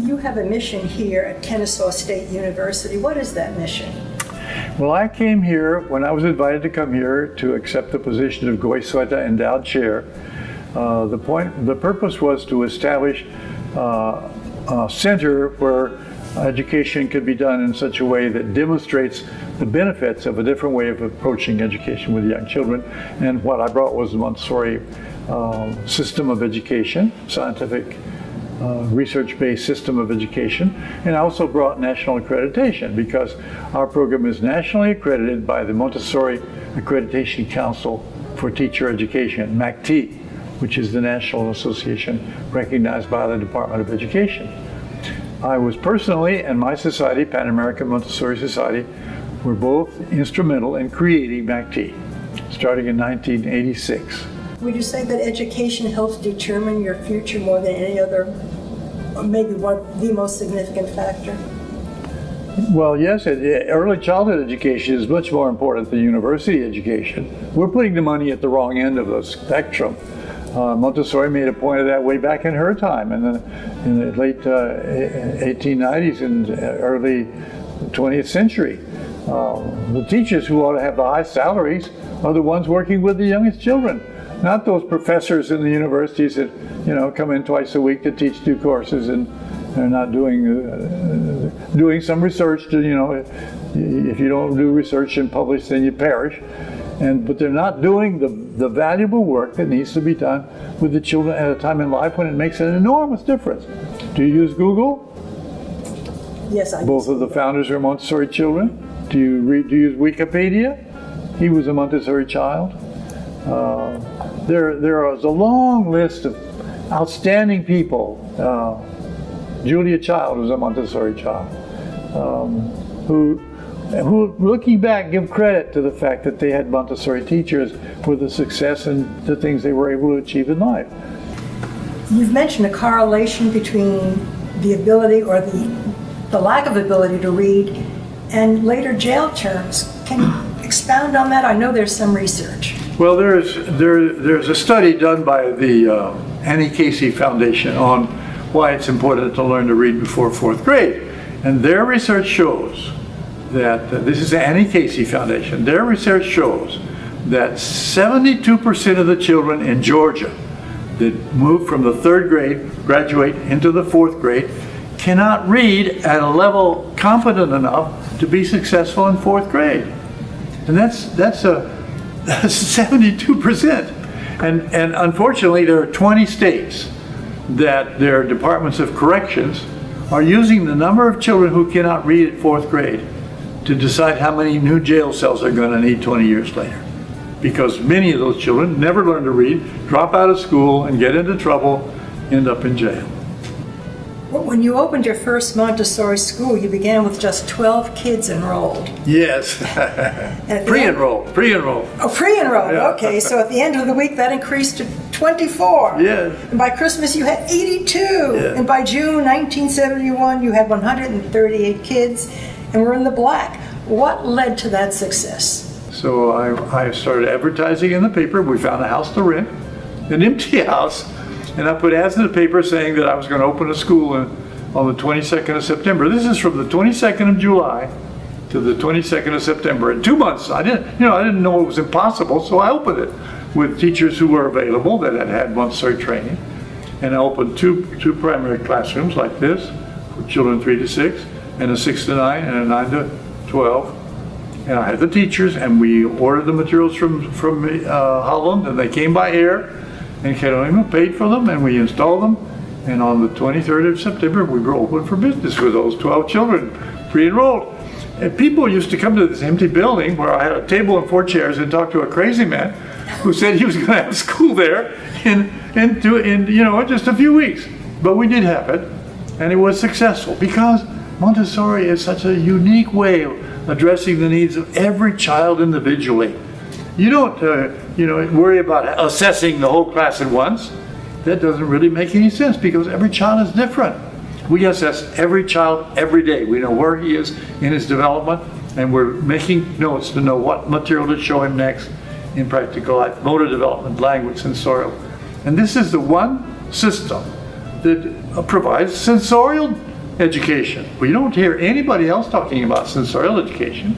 You have a mission here at Kennesaw State University. What is that mission? Well, I came here when I was invited to come here to accept the position of Goizueta Endowed Chair. The purpose was to establish a center where education could be done in such a way that demonstrates the benefits of a different way of approaching education with young children. And what I brought was the Montessori system of education, scientific research-based system of education, and I also brought national accreditation because our program is nationally accredited by the Montessori Accreditation Council for Teacher Education, MACT, which is the national association recognized by the Department of Education. I was personally, and my society, Pan American Montessori Society, were both instrumental in creating MACT, starting in 1986. Would you say that education helps determine your future more than any other, or maybe the most significant factor? Well, yes, early childhood education is much more important than university education. We're putting the money at the wrong end of the spectrum. Montessori made a point of that way back in her time, in the late 1890s and early 20th century. The teachers who ought to have the high salaries are the ones working with the youngest children, not those professors in the universities that come in twice a week to teach 2 courses and they're not doing some research. If you don't do research and publish, then you perish. But they're not doing the valuable work that needs to be done with the children at a time in life when it makes an enormous difference. Do you use Google? Yes, I do. Both of the founders are Montessori children. Do you use Wikipedia? He was a Montessori child. There is a long list of outstanding people. Julia Child was a Montessori child who, looking back, give credit to the fact that they had Montessori teachers for the success and the things they were able to achieve in life. You've mentioned a correlation between the ability or the lack of ability to read and later jail terms. Can you expound on that? I know there's some research. Well, there's a study done by the Annie Casey Foundation on why it's important to learn to read before 4th grade. And their research shows that, this is the Annie Casey Foundation, their research shows that 72% of the children in Georgia that move from the 3rd grade, graduate into the 4th grade, cannot read at a level competent enough to be successful in 4th grade. And that's 72%. And unfortunately, there are 20 states that their departments of corrections are using the number of children who cannot read at 4th grade to decide how many new jail cells they're going to need 20 years later. Because many of those children never learn to read, drop out of school, and get into trouble, end up in jail. When you opened your first Montessori school, you began with just 12 kids enrolled. Yes. Pre-enrolled. Oh, pre-enrolled. Yeah. Okay, so at the end of the week, that increased to 24. Yes. And by Christmas, you had 82. Yeah. And by June 1971, you had 138 kids, and we're in the black. What led to that success? So I started advertising in the paper. We found a house to rent, an empty house. And I put ads in the paper saying that I was going to open a school on the 22nd of September. This is from the 22nd of July to the 22nd of September. In 2 months, I didn't know it was impossible, so I opened it with teachers who were available that had Montessori training. And I opened two primary classrooms like this for children 3 to 6, and a 6 to 9, and a 9 to 12. And I had the teachers, and we ordered the materials from Holland, and they came by air. And Carolina paid for them, and we installed them. And on the 23rd of September, we were open for business with those 12 children, pre-enrolled. And people used to come to this empty building where I had a table and 4 chairs and talk to a crazy man who said he was going to have school there in just a few weeks. But we did have it, and it was successful because Montessori is such a unique way of addressing the needs of every child individually. You don't worry about assessing the whole class at once. That doesn't really make any sense because every child is different. We assess every child every day. We know where he is in his development, and we're making notes to know what material to show him next in practical life, motor development, language, sensorial. And this is the one system that provides sensorial education. We don't hear anybody else talking about sensorial education.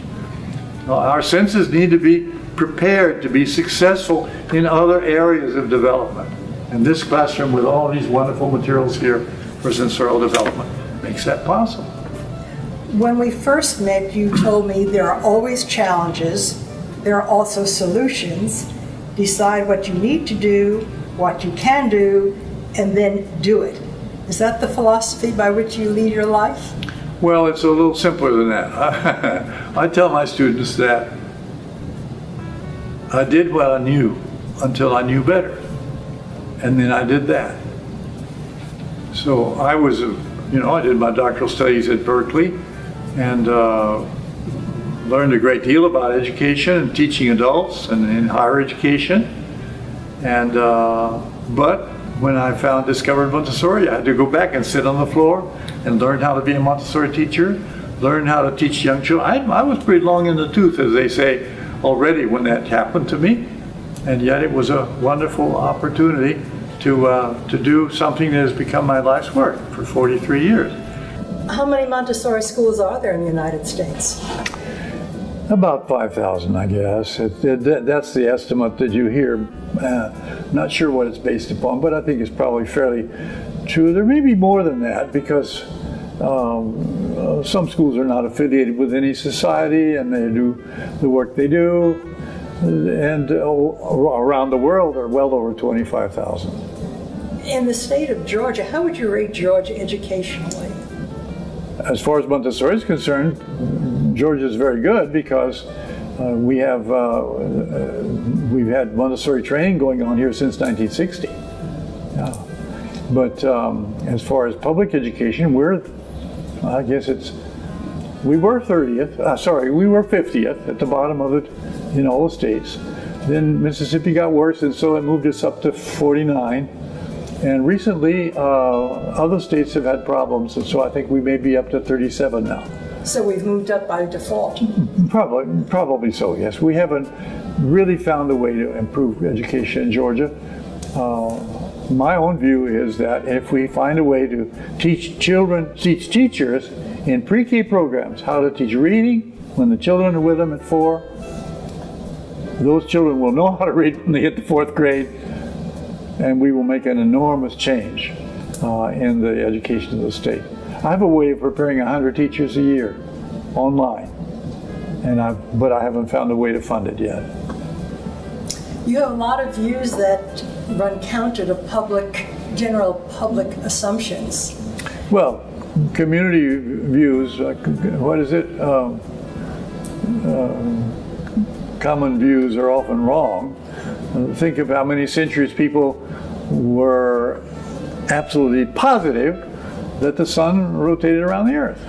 Our senses need to be prepared to be successful in other areas of development. And this classroom with all these wonderful materials here for sensorial development makes that possible. When we first met, you told me there are always challenges, there are also solutions. Decide what you need to do, what you can do, and then do it. Is that the philosophy by which you lead your life? Well, it's a little simpler than that. I tell my students that I did what I knew until I knew better, and then I did that. So I was, I did my doctoral studies at Berkeley, and learned a great deal about education and teaching adults and in higher education. And but when I discovered Montessori, I had to go back and sit on the floor and learn how to be a Montessori teacher, learn how to teach young children. I was pretty long in the tooth, as they say, already when that happened to me. And yet it was a wonderful opportunity to do something that has become my life's work for 43 years. How many Montessori schools are there in the United States? About 5,000, I guess. That's the estimate that you hear. Not sure what it's based upon, but I think it's probably fairly true. There may be more than that because some schools are not affiliated with any society and they do the work they do. And around the world are well over 25,000. In the state of Georgia, how would you rate Georgia educationally? As far as Montessori is concerned, Georgia is very good because we've had Montessori training going on here since 1960. Yeah. But as far as public education, we were 30th. We were 50th at the bottom of it in all the states. Then Mississippi got worse, and so it moved us up to 49. And recently, other states have had problems, and so I think we may be up to 37 now. So we've moved up by default. Probably so, yes. We haven't really found a way to improve education in Georgia. My own view is that if we find a way to teach teachers in pre-K programs how to teach reading when the children are with them at 4, those children will know how to read when they hit the 4th grade, and we will make an enormous change in the education of the state. I have a way of preparing 100 teachers a year online, but I haven't found a way to fund it yet. You have a lot of views that run counter to general public assumptions. Well, community views, what is it? Common views are often wrong. Think of how many centuries people were absolutely positive that the sun rotated around the earth.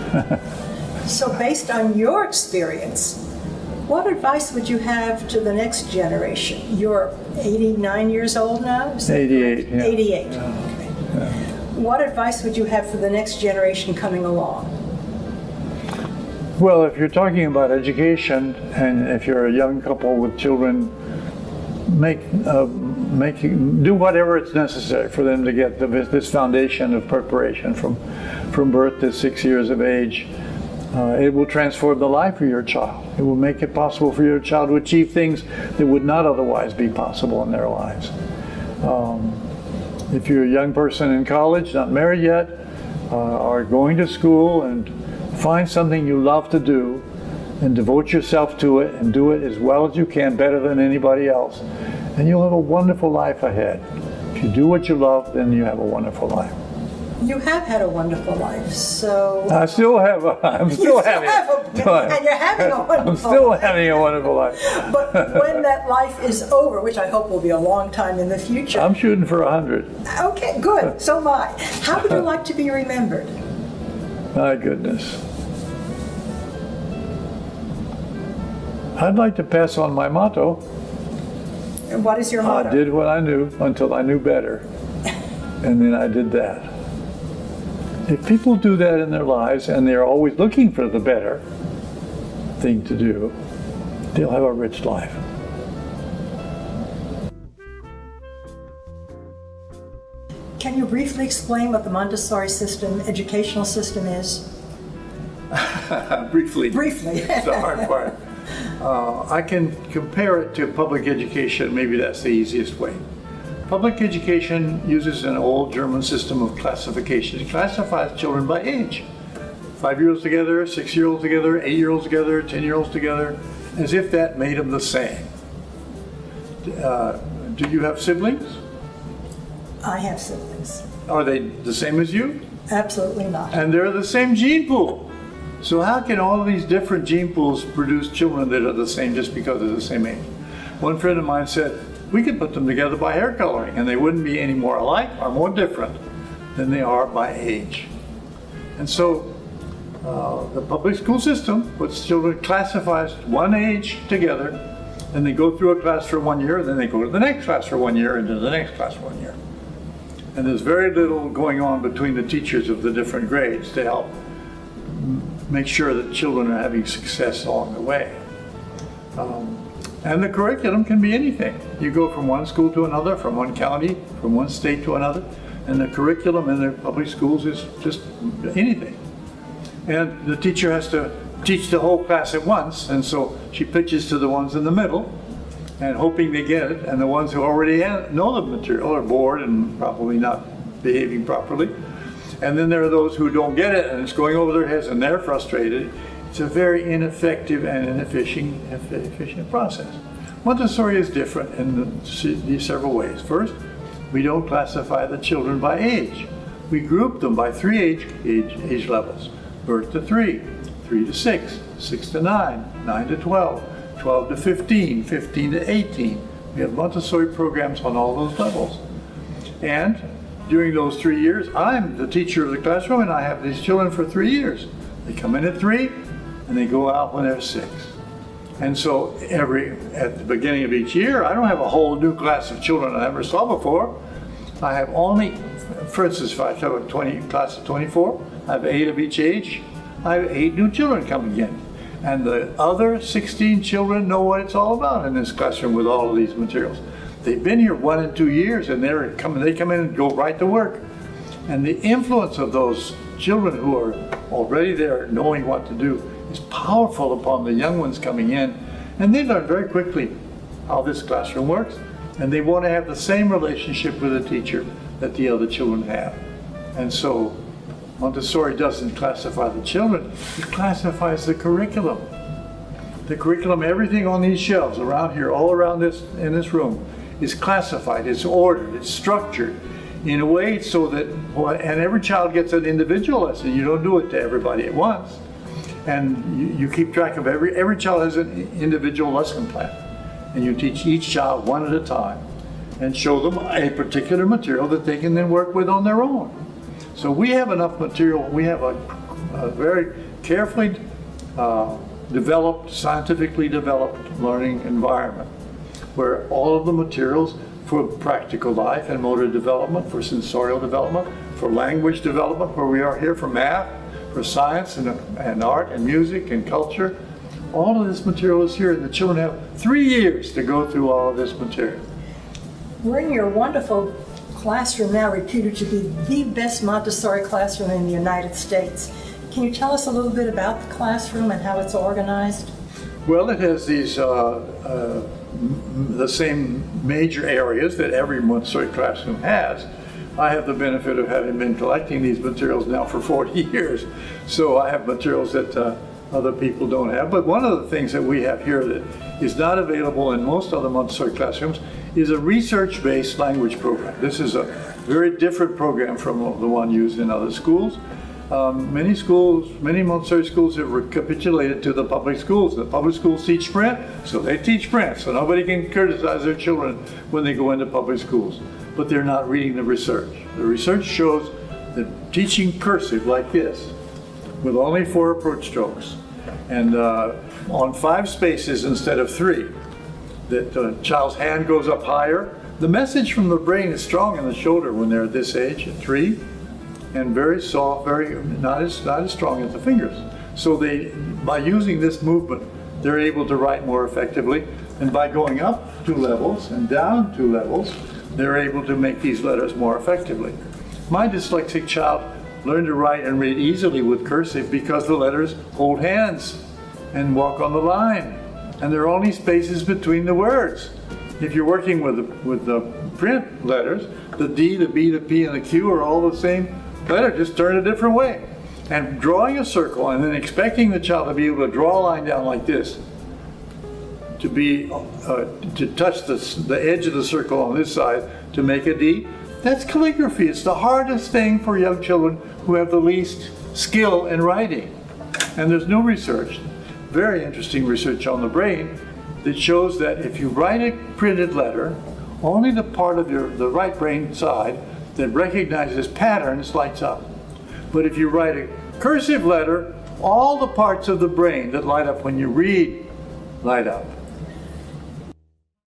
So based on your experience, what advice would you have to the next generation? You're 89 years old now? 88. Yeah. 88. Yeah. Okay. Yeah. What advice would you have for the next generation coming along? Well, if you're talking about education, and if you're a young couple with children, do whatever it's necessary for them to get this foundation of preparation from birth to 6 years of age. It will transform the life of your child. It will make it possible for your child to achieve things that would not otherwise be possible in their lives. If you're a young person in college, not married yet, or going to school, and find something you love to do and devote yourself to it and do it as well as you can, better than anybody else, and you'll have a wonderful life ahead. If you do what you love, then you have a wonderful life. You have had a wonderful life, so... I'm still having and you're having a wonderful I'm still having a wonderful life. But when that life is over, which I hope will be a long time in the future... I'm shooting for 100. Okay, good. So am I. How would you like to be remembered? My goodness. I'd like to pass on my motto. And what is your motto? I did what I knew until I knew better. And then I did that. If people do that in their lives, and they're always looking for the better thing to do, they'll have a rich life. Can you briefly explain what the Montessori system, educational system is? Briefly. Briefly. It's the hard part. I can compare it to public education. Maybe that's the easiest way. Public education uses an old German system of classification. It classifies children by age. 5-year-olds together, 6-year-olds together, 8-year-olds together, 10-year-olds together, as if that made them the same. Do you have siblings? I have siblings. Are they the same as you? Absolutely not. And they're the same gene pool. So how can all of these different gene pools produce children that are the same just because they're the same age? One friend of mine said, we could put them together by hair coloring and they wouldn't be any more alike or more different than they are by age. And so the public school system puts children, classifies one age together, and they go through a class for 1 year, and then they go to the next class for 1 year, and to the next class for 1 year. And there's very little going on between the teachers of the different grades to help make sure that children are having success along the way. And the curriculum can be anything. You go from one school to another, from one county, from one state to another, and the curriculum in the public schools is just anything. And the teacher has to teach the whole class at once, and so she pitches to the ones in the middle, and hoping they get it, and the ones who already know the material are bored and probably not behaving properly. And then there are those who don't get it, and it's going over their heads, and they're frustrated. It's a very ineffective and inefficient process. Montessori is different in these several ways. First, we don't classify the children by age. We group them by 3 age levels. Birth to 3, 3 to 6, 6 to 9, 9 to 12, 12 to 15, 15 to 18. We have Montessori programs on all those levels. And during those 3 years, I'm the teacher of the classroom, and I have these children for 3 years. They come in at 3, and they go out when they're 6. And so at the beginning of each year, I don't have a whole new class of children I never saw before. I have only, for instance, if I have a class of 24, I have 8 of each age. I have 8 new children coming in. And the other 16 children know what it's all about in this classroom with all of these materials. They've been here 1 and 2 years, and they come in and go right to work. And the influence of those children who are already there knowing what to do is powerful upon the young ones coming in. And they learn very quickly how this classroom works. And they want to have the same relationship with the teacher that the other children have. And so Montessori doesn't classify the children, it classifies the curriculum. The curriculum, everything on these shelves around here, all around in this room, is classified, it's ordered, it's structured in a way so that, and every child gets an individual lesson. You don't do it to everybody at once. And you keep track of every child has an individual lesson plan. And you teach each child one at a time and show them a particular material that they can then work with on their own. So we have enough material, we have a very carefully developed, scientifically developed learning environment where all of the materials for practical life and motor development, for sensorial development, for language development, where we are here for math, for science and art and music and culture, all of this material is here, and the children have 3 years to go through all of this material. We're in your wonderful classroom now, reputed to be the best Montessori classroom in the United States. Can you tell us a little bit about the classroom and how it's organized? Well, it has these the same major areas that every Montessori classroom has. I have the benefit of having been collecting these materials now for 40 years, so I have materials that other people don't have. But one of the things that we have here that is not available in most other Montessori classrooms is a research-based language program. This is a very different program from the one used in other schools. Many Montessori schools have recapitulated to the public schools. The public schools teach Sprint, so they teach Sprint. So nobody can criticize their children when they go into public schools. But they're not reading the research. The research shows that teaching cursive like this, with only 4 approach strokes, and on 5 spaces instead of 3, that the child's hand goes up higher. The message from the brain is strong in the shoulder when they're at this age, at 3, and very soft, not as strong as the fingers. So by using this movement, they're able to write more effectively. And by going up 2 levels and down 2 levels, they're able to make these letters more effectively. My dyslexic child learned to write and read easily with cursive because the letters hold hands and walk on the line, and there are only spaces between the words. If you're working with the print letters, the D, the B, the P, and the Q are all the same letter, just turned a different way. And drawing a circle and then expecting the child to be able to draw a line down like this, to touch the edge of the circle on this side to make a D, that's calligraphy. It's the hardest thing for young children who have the least skill in writing. And there's new research, very interesting research on the brain, that shows that if you write a printed letter, only the part of the right brain side that recognizes patterns lights up. But if you write a cursive letter, all the parts of the brain that light up when you read light up.